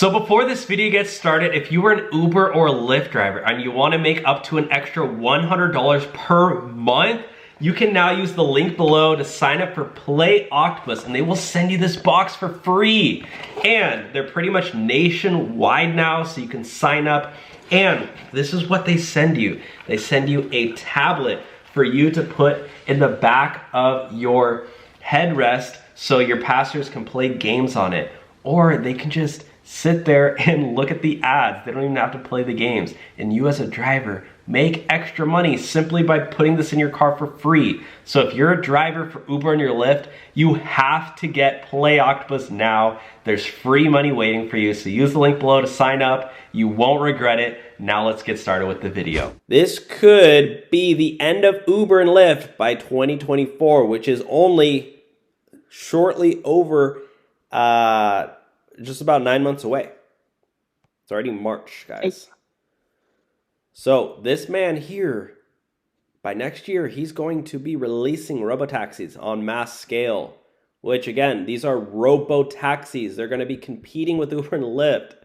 So before this video gets started, if you were an Uber or Lyft driver and you want to make up to an extra $100 per month, you can now use the link below to sign up for Play Octopus, and they will send you this box for free. And they're pretty much nationwide now, so you can sign up. And this is what they send you. They send you a tablet for you to put in the back of your headrest so your passengers can play games on it. Or they can just sit there and look at the ads. They don't even have to play the games. And you as a driver make extra money simply by putting this in your car for free. So if you're a driver for Uber and your Lyft, you have to get Play Octopus now. There's free money waiting for you. So use the link below to sign up. You won't regret it. Now let's get started with the video. This could be the end of Uber and Lyft by 2024, which is only shortly over just about 9 months away. It's already March, guys. So this man here, by next year, he's going to be releasing robotaxis on mass scale, which again, these are robo-taxis. They're going to be competing with Uber and Lyft.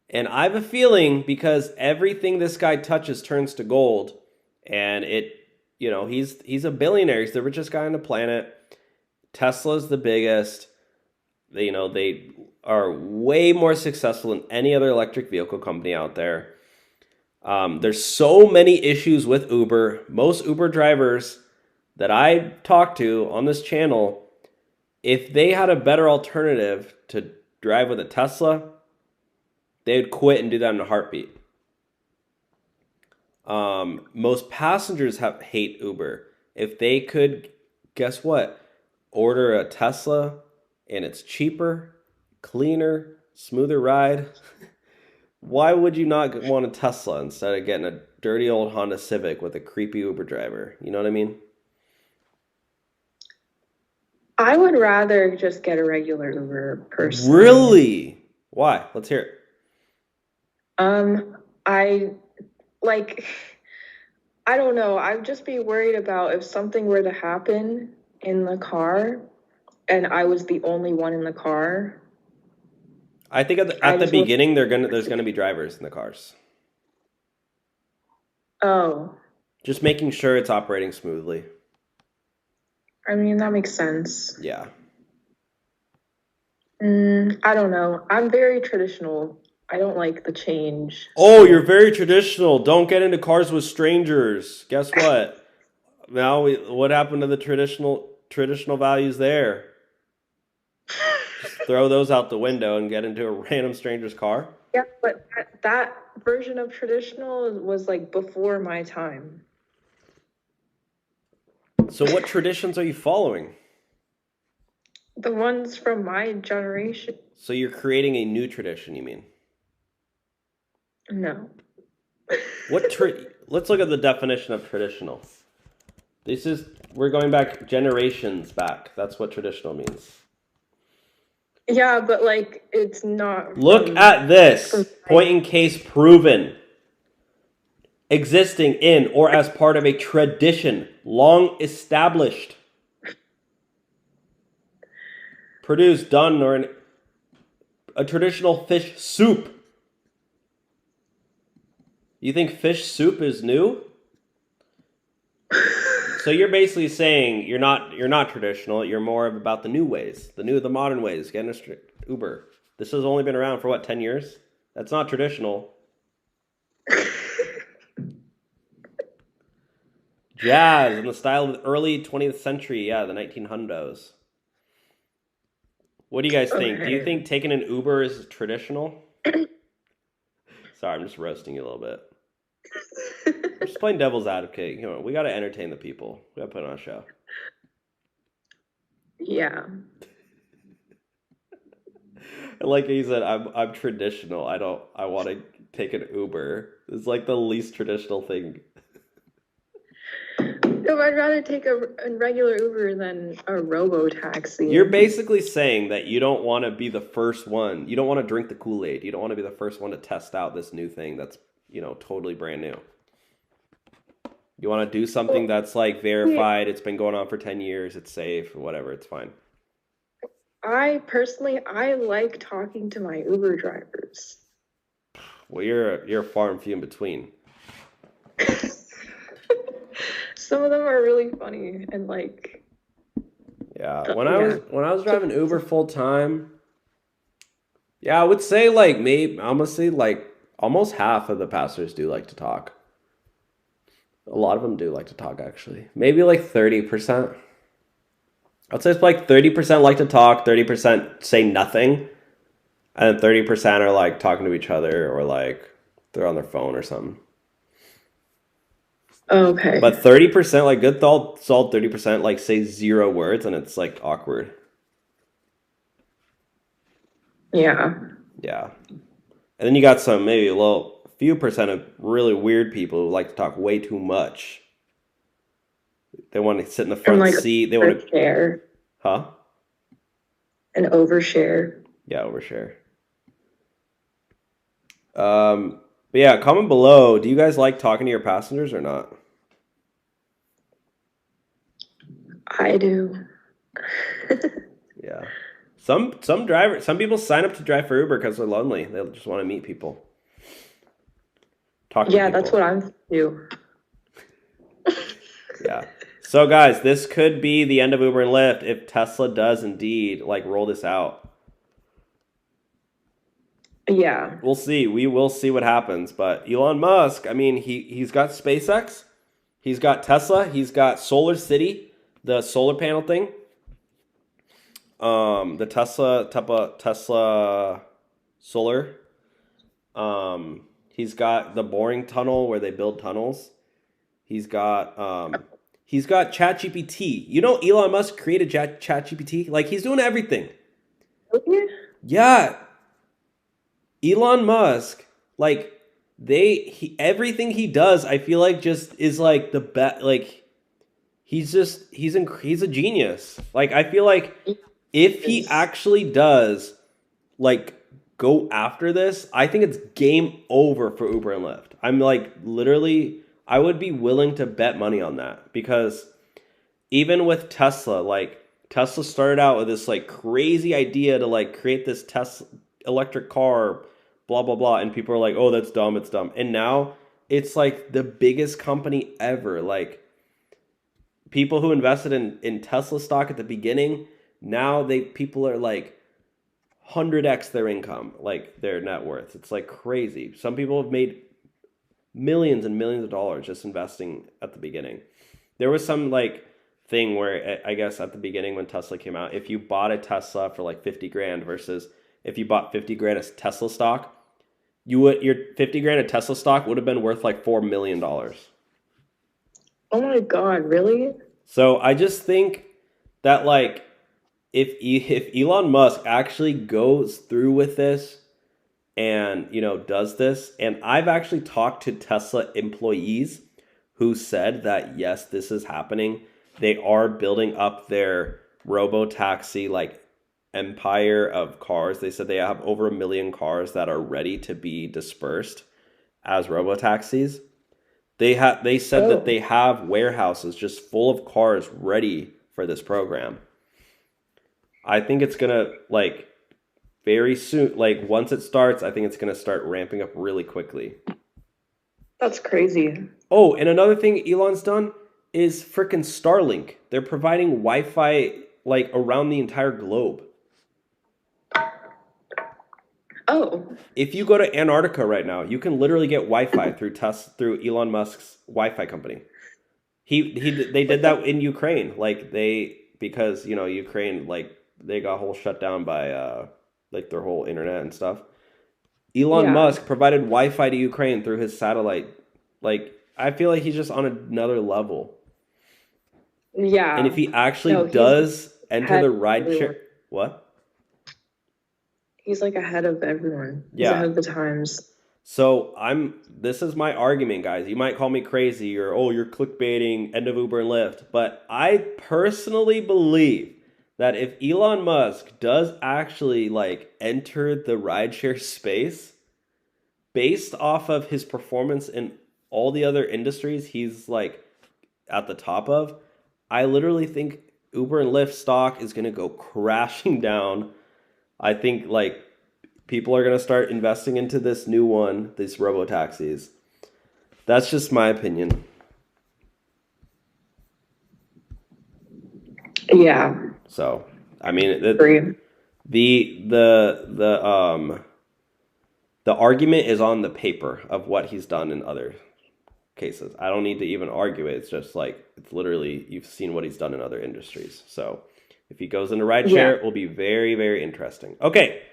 And I have a feeling, because everything this guy touches turns to gold, and he's a billionaire. He's the richest guy on the planet. Tesla's the biggest. They are way more successful than any other electric vehicle company out there. There's so many issues with Uber. Most Uber drivers that I talk to on this channel, if they had a better alternative to drive with a Tesla, they would quit and do that in a heartbeat. Most passengers hate Uber. If they could, guess what? Order a Tesla and it's cheaper, cleaner, smoother ride. Why would you not want a Tesla instead of getting a dirty old Honda Civic with a creepy Uber driver? You know what I mean? I would rather just get a regular Uber person. Really? Why? Let's hear it. I don't know. I'd just be worried about if something were to happen in the car and I was the only one in the car. I think at the beginning there's gonna be drivers in the cars. Oh. Just making sure it's operating smoothly. I mean, that makes sense. Yeah. I don't know. I'm very traditional. I don't like the change. Oh, you're very traditional. Don't get into cars with strangers. Guess what? Now what happened to the traditional values there? Just throw those out the window and get into a random stranger's car? Yeah, but that version of traditional was like before my time. So what traditions are you following? The ones from my generation. So you're creating a new tradition, you mean? No. Let's look at the definition of traditional. We're going back generations back. That's what traditional means. Yeah, but it's not. Look at this. Point in case proven. Existing in or as part of a tradition, long established. Produced, done, or a traditional fish soup. You think fish soup is new? So you're basically saying you're not traditional. You're more about the new ways, the modern ways. Getting a Uber. This has only been around for what, 10 years? That's not traditional. Jazz in the style of the early 20th century. Yeah, the 1900s. What do you guys think? Do you think taking an Uber is traditional? Sorry, I'm just roasting you a little bit. I'm just playing devil's advocate. We got to entertain the people. We got to put on a show. Yeah. Like he said, I'm traditional. I want to take an Uber. It's like the least traditional thing. No, I'd rather take a regular Uber than a robo-taxi. You're basically saying that you don't want to be the first one. You don't want to drink the Kool-Aid. You don't want to be the first one to test out this new thing that's, totally brand new. You want to do something that's verified. It's been going on for 10 years. It's safe or whatever. It's fine. I personally, I like talking to my Uber drivers. Well, you're far and few in between. Some of them are really funny and like, Yeah, yeah. when I was driving Uber full time, yeah, I would say like maybe honestly like almost half of the passengers do like to talk. A lot of them do like to talk actually. Maybe like 30%. I'd say it's like 30% like to talk, 30% say nothing, and then 30% are like talking to each other or like they're on their phone or something. Okay. But 30%, like good solid 30%, like say 0 words and it's like awkward. Yeah. Yeah. And then you got some maybe a few percent of really weird people who like to talk way too much. They want to sit in the And front like seat. They want to, share huh? and overshare. Yeah, overshare. But yeah, comment below. Do you guys like talking to your passengers or not? I do. Yeah. Some people sign up to drive for Uber because they're lonely. They just want to meet people. Talk to Yeah, people. that's what I'm do. Yeah. So guys, this could be the end of Uber and Lyft if Tesla does indeed like roll this out. Yeah. We'll see. We will see what happens. But Elon Musk, I mean, he's got SpaceX, he's got Tesla, he's got Solar City, the solar panel thing. The Tesla solar. He's got the boring tunnel where they build tunnels. He's got ChatGPT. You know, Elon Musk created ChatGPT. Like he's doing everything. Okay. Yeah, Elon Musk. Like everything he does, I feel like just is like the best. Like he's a genius. Like I feel like if he actually does like go after this, I think it's game over for Uber and Lyft. I'm like literally, I would be willing to bet money on that because even with Tesla, like Tesla started out with this like crazy idea to like create this Tesla electric car, blah blah blah, and people are like, "Oh, that's dumb, it's dumb." And now it's like the biggest company ever. Like people who invested in Tesla stock at the beginning, now people are like 100x their income, like their net worth. It's like crazy. Some people have made millions and millions of dollars just investing at the beginning. There was some like thing where I guess at the beginning when Tesla came out, if you bought a Tesla for like 50 grand versus if you bought 50 grand as Tesla stock, your 50 grand of Tesla stock would have been worth like $4 million. Oh my God, really? So I just think that like if Elon Musk actually goes through with this and does this, and I've actually talked to Tesla employees who said that yes, this is happening. They are building up their robo-taxi like empire of cars. They said they have over 1 million cars that are ready to be dispersed as robo-taxis. They said that they have warehouses just full of cars ready for this program. I think it's gonna like very soon, like once it starts, I think it's gonna start ramping up really quickly. That's crazy. Oh, and another thing Elon's done is freaking Starlink. They're providing Wi-Fi like around the entire globe. Oh. If you go to Antarctica right now, you can literally get Wi-Fi through Elon Musk's Wi-Fi company. They did that in Ukraine, like because Ukraine like they got whole shut down by like their whole internet and stuff. Elon Musk provided Wi-Fi to Ukraine through his satellite. Like I feel like he's just on another level. Yeah. And if he actually does enter the rideshare, what? He's like ahead of everyone. He's Yeah. ahead of the times. So this is my argument, guys. You might call me crazy or, oh, you're clickbaiting, end of Uber and Lyft. But I personally believe that if Elon Musk does actually like enter the rideshare space, based off of his performance in all the other industries he's like at the top of, I literally think Uber and Lyft stock is going to go crashing down. I think like people are going to start investing into this new one, these robo-taxis. That's just my opinion. Yeah. So, I mean, the argument is on the paper of what he's done in other cases. I don't need to even argue it. It's just like, it's literally, you've seen what he's done in other industries. So if he goes into rideshare, it will be very, very interesting. Okay.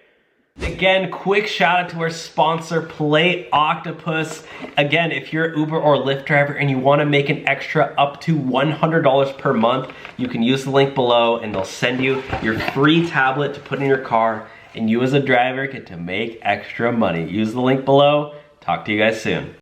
Again, quick shout out to our sponsor, Play Octopus. Again, if you're an Uber or Lyft driver and you want to make an extra up to $100 per month, you can use the link below and they'll send you your free tablet to put in your car, and you as a driver get to make extra money. Use the link below. Talk to you guys soon.